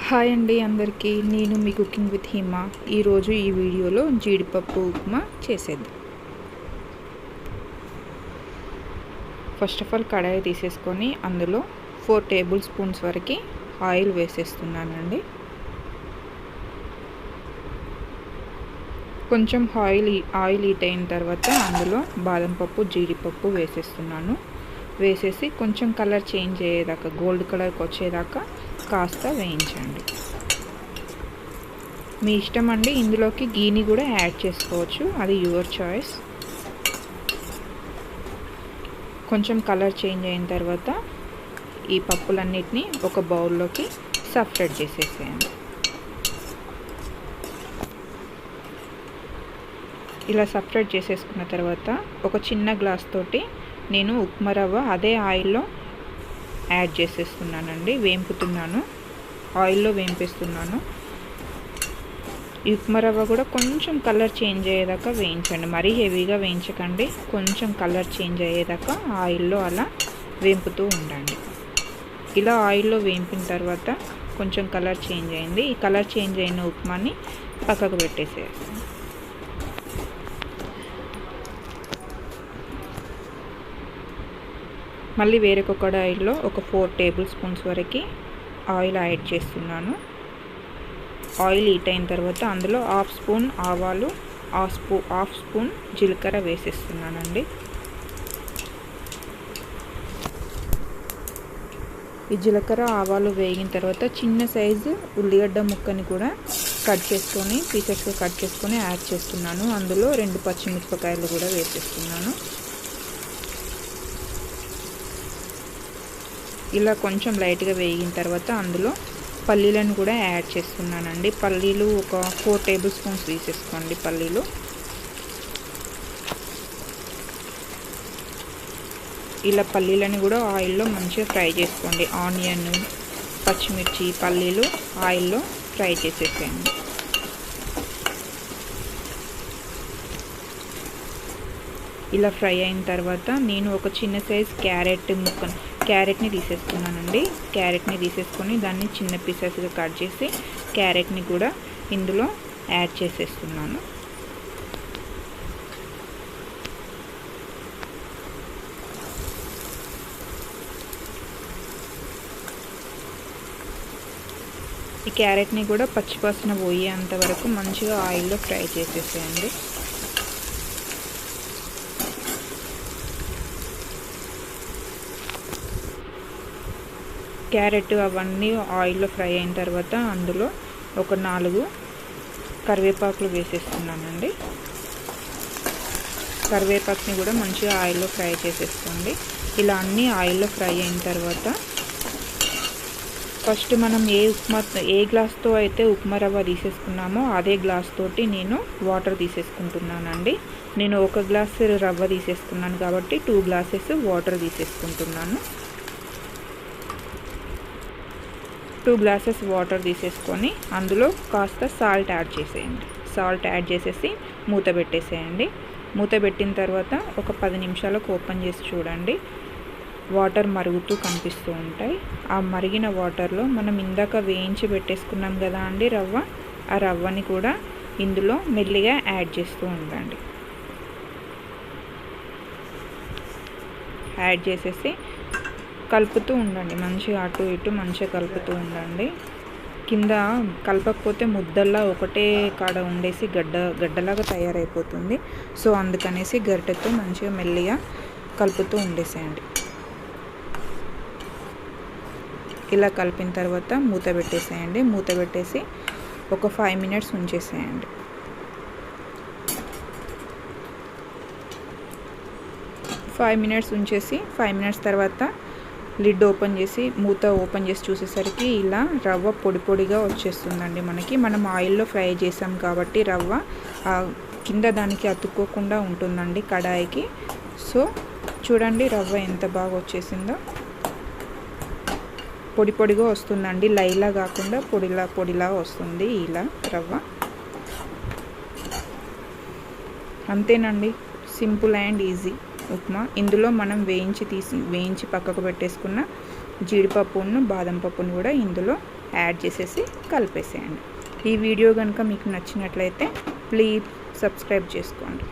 Hi అండి అందరికీ, నేను మీ కుకింగ్ విత్ హిమా. ఈరోజు ఈ వీడియోలో జీడిపప్పు ఉప్మా చేసేద్దాం. ఫస్ట్ ఆఫ్ ఆల్ కడాయి తీసేసుకొని అందులో 4 టేబుల్ స్పూన్స్ వరకు ఆయిల్ వేసేస్తున్నానండి. కొంచెం ఆయిల్ హీట్ అయిన తర్వాత అందులో బాదం పప్పు, జీడిపప్పు వేసేస్తున్నాను. వేసేసి కొంచెం కలర్ చేంజ్ అయ్యేదాకా, గోల్డ్ కలర్కి వచ్చేదాకా కాస్త వేయించండి. మీ ఇష్టం అండి, ఇందులోకి గీని కూడా యాడ్ చేసుకోవచ్చు, అది యువర్ చాయిస్. కొంచెం కలర్ చేంజ్ అయిన తర్వాత ఈ పప్పులన్నిటిని ఒక బౌల్లోకి సపరేట్ చేసేసేయండి. ఇలా సపరేట్ చేసేసుకున్న తర్వాత ఒక చిన్న గ్లాస్ తోటి నేను ఉప్మా రవ్వ అదే ఆయిల్లో యాడ్ చేసేస్తున్నానండి. వేంపుతున్నాను, ఆయిల్లో వేంపిస్తున్నాను. ఈ ఉప్మా రవ్వ కూడా కొంచెం కలర్ చేంజ్ అయ్యేదాకా వేయించండి, మరీ హెవీగా వేయించకండి. కొంచెం కలర్ చేంజ్ అయ్యేదాకా ఆయిల్లో అలా వేంపుతూ ఉండండి. ఇలా ఆయిల్లో వేంపిన తర్వాత కొంచెం కలర్ చేంజ్ అయింది. ఈ కలర్ చేంజ్ అయిన ఉప్మాని పక్కకు పెట్టేసేయాలి. మళ్ళీ వేరొక కడాయిలో ఒక 4 టేబుల్ స్పూన్స్ వరకు ఆయిల్ యాడ్ చేస్తున్నాను. ఆయిల్ హీట్ అయిన తర్వాత అందులో హాఫ్ స్పూన్ ఆవాలు, హాఫ్ స్పూన్ జీలకర్ర వేసేస్తున్నానండి. ఈ జీలకర్ర ఆవాలు వేగిన తర్వాత చిన్న సైజు ఉల్లిగడ్డ ముక్కని కూడా పీసెస్గా కట్ చేసుకొని యాడ్ చేస్తున్నాను. అందులో 2 పచ్చిమిరపకాయలు కూడా వేసేస్తున్నాను. ఇలా కొంచెం లైట్గా వేగిన తర్వాత అందులో పల్లీలను కూడా యాడ్ చేస్తున్నానండి. పల్లీలు ఒక 4 టేబుల్ స్పూన్స్ తీసేసుకోండి. పల్లీలు ఇలా పల్లీలను కూడా ఆయిల్లో మంచిగా ఫ్రై చేసుకోండి. ఆనియన్, పచ్చిమిర్చి, పల్లీలు ఆయిల్లో ఫ్రై చేసేసేయండి. ఇలా ఫ్రై అయిన తర్వాత నేను ఒక చిన్న సైజ్ క్యారెట్ని తీసేసుకున్నానండి. క్యారెట్ని తీసేసుకొని దాన్ని చిన్న పీసెస్గా కట్ చేసి క్యారెట్ని కూడా ఇందులో యాడ్ చేసేస్తున్నాను. ఈ క్యారెట్ని కూడా పచ్చివాసన పోయేంత వరకు మంచిగా ఆయిల్లో ఫ్రై చేసేసేయండి. క్యారెట్ అవన్నీ ఆయిల్లో ఫ్రై అయిన తర్వాత అందులో ఒక 4 కరివేపాకులు వేసేస్తున్నానండి. కరివేపాకుని కూడా మంచిగా ఆయిల్లో ఫ్రై చేసేసుకోండి. ఇలా అన్నీ ఆయిల్లో ఫ్రై అయిన తర్వాత ఫస్ట్ మనం ఏ గ్లాస్తో అయితే ఉప్మా రవ్వ తీసేసుకున్నామో అదే గ్లాస్ తోటి నేను వాటర్ తీసేసుకుంటున్నానండి. నేను 1 గ్లాస్ రవ్వ తీసేసుకున్నాను కాబట్టి 2 గ్లాసెస్ వాటర్ తీసేసుకుంటున్నాను. 2 గ్లాసెస్ వాటర్ తీసేసుకొని అందులో కాస్త సాల్ట్ యాడ్ చేసేయండి. సాల్ట్ యాడ్ చేసేసి మూత పెట్టేసేయండి. మూత పెట్టిన తర్వాత ఒక 10 నిమిషాలకు ఓపెన్ చేసి చూడండి. వాటర్ మరుగుతూ కనిపిస్తూ ఉంటాయి. ఆ మరిగిన వాటర్లో మనం ఇందాక వేయించి పెట్టేసుకున్నాం కదా అండి రవ్వ, ఆ రవ్వని కూడా ఇందులో మెల్లిగా యాడ్ చేస్తూ ఉండండి. యాడ్ చేసేసి కలుపుతూ ఉండండి. మంచిగా అటు ఇటు మంచిగా కలుపుతూ ఉండండి. కింద కలపకపోతే ముద్దల్లా ఒకటే కాడ ఉండేసి గడ్డలాగా తయారైపోతుంది. సో అందుకనేసి గరిటెతో మంచిగా మెల్లిగా కలుపుతూ ఉండేసేయండి. ఇలా కలిపిన తర్వాత మూత పెట్టేసేయండి. మూత పెట్టేసి ఒక 5 మినిట్స్ ఉంచేసేయండి. 5 మినిట్స్ ఉంచేసి 5 మినిట్స్ తర్వాత లిడ్ ఓపెన్ చేసి మూత ఓపెన్ చేసి చూసేసరికి ఇలా రవ్వ పొడి పొడిగా వచ్చేస్తుందండి. మనం ఆయిల్లో ఫ్రై చేసాం కాబట్టి రవ్వ కింద దానికి అతుక్కోకుండా ఉంటుందండి కడాయికి. సో చూడండి రవ్వ ఎంత బాగా వచ్చేసిందో. పొడి పొడిగా వస్తుందండి, లైలా కాకుండా పొడిలా వస్తుంది ఇలా రవ్వ. అంతేనండి, సింపుల్ అండ్ ఈజీ ఉప్మా. ఇందులో మనం వేయించి పక్కకు పెట్టేసుకున్న జీడిపప్పును, బాదం పప్పును కూడా ఇందులో యాడ్ చేసేసి కలిపేసేయండి. ఈ వీడియో కనుక మీకు నచ్చినట్లయితే ప్లీజ్ సబ్స్క్రైబ్ చేసుకోండి.